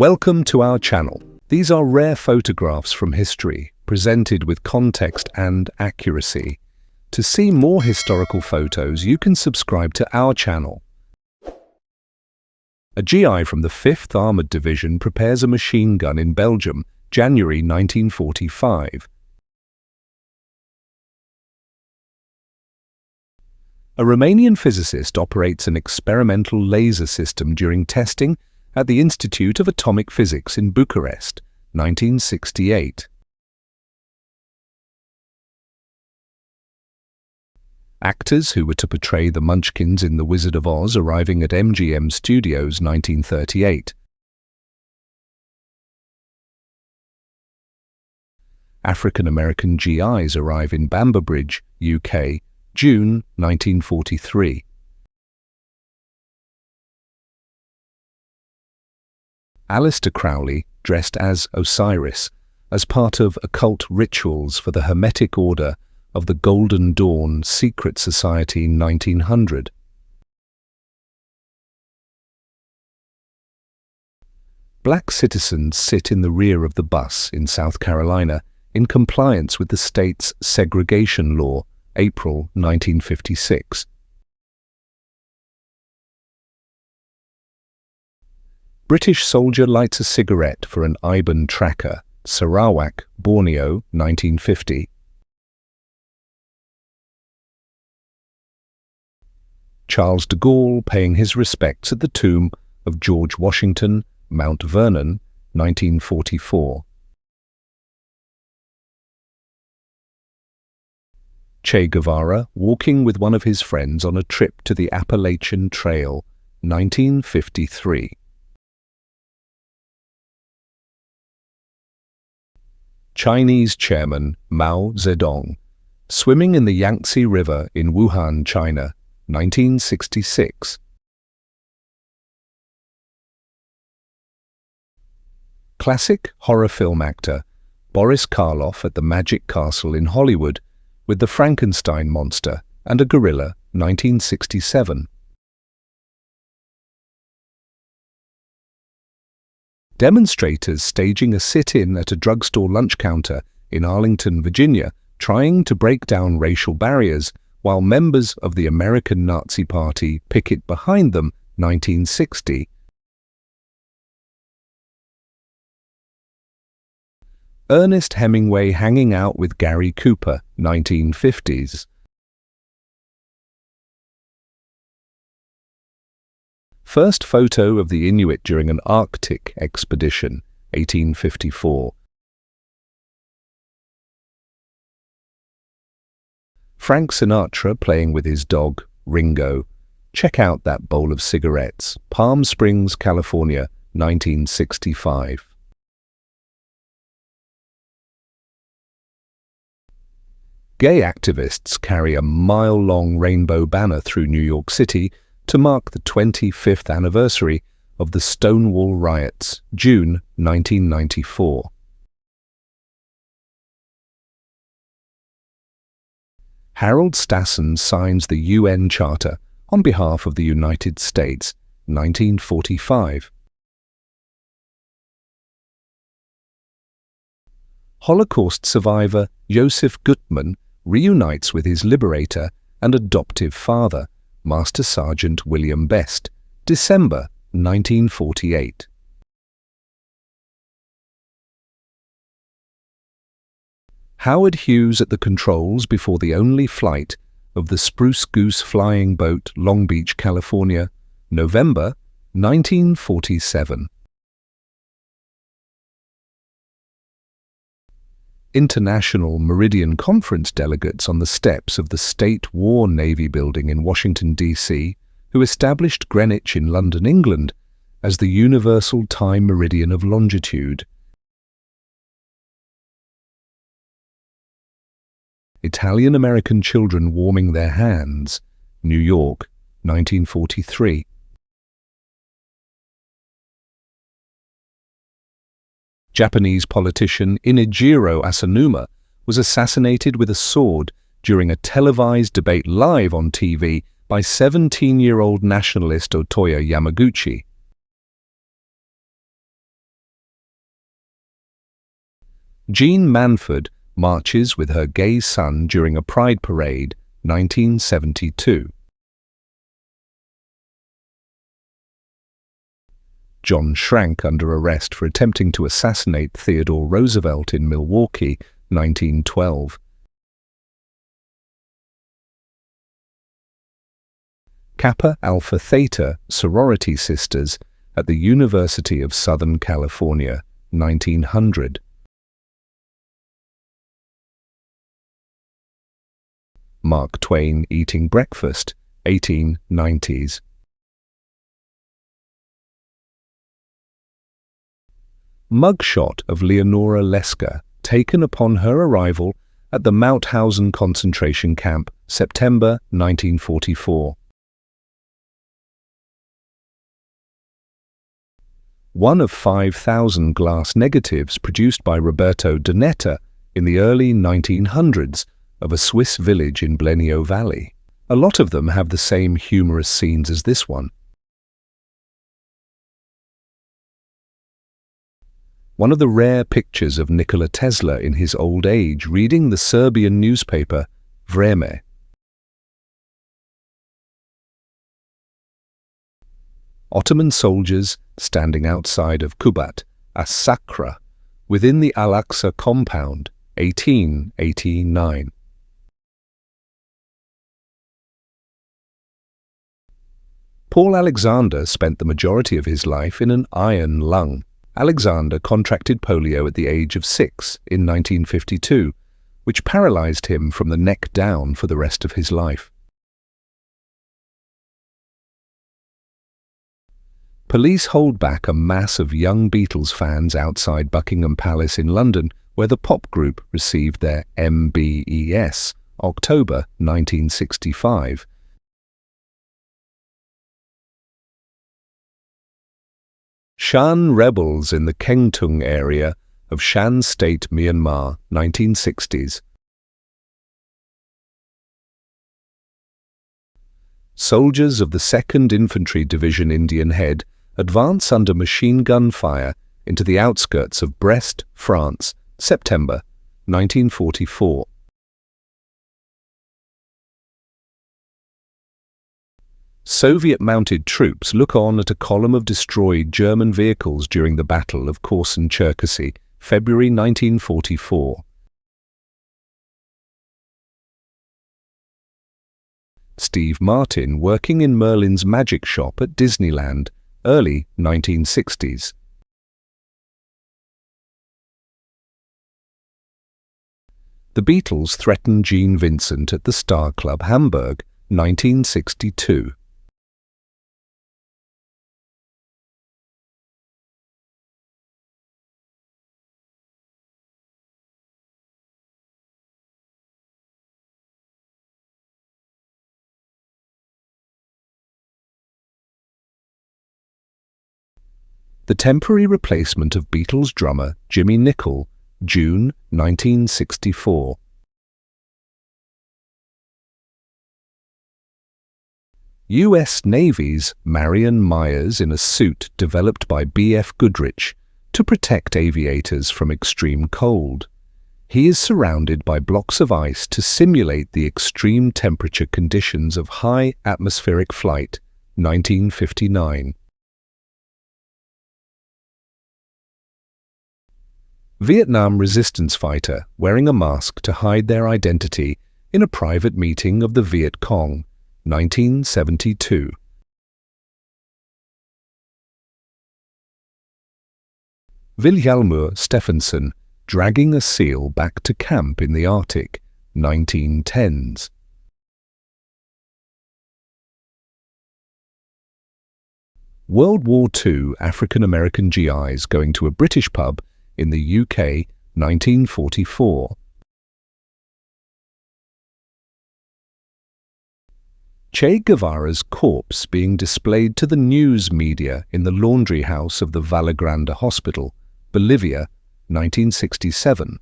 Welcome to our channel. These are rare photographs from history, presented with context and accuracy. To see more historical photos, you can subscribe to our channel. A GI from the 5th Armoured Division prepares a machine gun in Belgium, January 1945. A Romanian physicist operates an experimental laser system during testing at the Institute of Atomic Physics in Bucharest, 1968. Actors who were to portray the Munchkins in The Wizard of Oz arriving at MGM Studios, 1938. African-American GIs arrive in Bamber Bridge, UK, June 1943. Aleister Crowley, dressed as Osiris, as part of occult rituals for the Hermetic Order of the Golden Dawn Secret Society, 1900. Black citizens sit in the rear of the bus in South Carolina in compliance with the state's segregation law, April 1956. British soldier lights a cigarette for an IBAN tracker, Sarawak, Borneo, 1950. Charles de Gaulle paying his respects at the tomb of George Washington, Mount Vernon, 1944. Che Guevara walking with one of his friends on a trip to the Appalachian Trail, 1953. Chinese Chairman Mao Zedong swimming in the Yangtze River in Wuhan, China, 1966. Classic horror film actor Boris Karloff at the Magic Castle in Hollywood with the Frankenstein monster and a gorilla, 1967. Demonstrators staging a sit-in at a drugstore lunch counter in Arlington, Virginia, trying to break down racial barriers while members of the American Nazi Party picket behind them, 1960. Ernest Hemingway hanging out with Gary Cooper, 1950s. First photo of the Inuit during an Arctic expedition, 1854. Frank Sinatra playing with his dog, Ringo. Check out that bowl of cigarettes, Palm Springs, California, 1965. Gay activists carry a mile-long rainbow banner through New York City to mark the 25th anniversary of the Stonewall Riots, June 1994. Harold Stassen signs the UN Charter on behalf of the United States, 1945. Holocaust survivor Joseph Gutmann reunites with his liberator and adoptive father, Master Sergeant William Best, December 1948. Howard Hughes at the controls before the only flight of the Spruce Goose flying boat, Long Beach, California, November 1947. International Meridian Conference delegates on the steps of the State War Navy building in Washington, D.C., who established Greenwich in London, England, as the universal time meridian of longitude. Italian-American children warming their hands, New York, 1943. Japanese politician Inejiro Asanuma was assassinated with a sword during a televised debate live on TV by 17-year-old nationalist Otoya Yamaguchi. Jean Manford marches with her gay son during a pride parade, 1972. John Schrank under arrest for attempting to assassinate Theodore Roosevelt in Milwaukee, 1912. Kappa Alpha Theta sorority sisters at the University of Southern California, 1900. Mark Twain eating breakfast, 1890s. Mugshot of Leonora Lesker, taken upon her arrival at the Mauthausen concentration camp, September 1944. One of 5,000 glass negatives produced by Roberto Donetta in the early 1900s of a Swiss village in Blenheim Valley. A lot of them have the same humorous scenes as this one. One of the rare pictures of Nikola Tesla in his old age reading the Serbian newspaper Vreme. Ottoman soldiers standing outside of Kubat, as-Sakra, within the Al-Aqsa compound, 1889. Paul Alexander spent the majority of his life in an iron lung. Alexander contracted polio at the age of 6 in 1952, which paralyzed him from the neck down for the rest of his life. Police hold back a mass of young Beatles fans outside Buckingham Palace in London, where the pop group received their MBES, October 1965. Shan rebels in the Kengtung area of Shan State, Myanmar, 1960s. Soldiers of the 2nd Infantry Division Indian Head advance under machine gun fire into the outskirts of Brest, France, September 1944. Soviet-mounted troops look on at a column of destroyed German vehicles during the Battle of Korsun-Cherkasy, February 1944. Steve Martin working in Merlin's magic shop at Disneyland, early 1960s. The Beatles threaten Gene Vincent at the Star Club, Hamburg, 1962. The temporary replacement of Beatles drummer Jimmy Nicol, June 1964. U.S. Navy's Marion Myers in a suit developed by B.F. Goodrich to protect aviators from extreme cold. He is surrounded by blocks of ice to simulate the extreme temperature conditions of high atmospheric flight, 1959. Vietnam resistance fighter wearing a mask to hide their identity in a private meeting of the Viet Cong, 1972. Vilhjalmur Stephenson dragging a seal back to camp in the Arctic, 1910s. World War II African-American GIs going to a British pub in the UK, 1944. Che Guevara's corpse being displayed to the news media in the laundry house of the Vallegrande Hospital, Bolivia, 1967.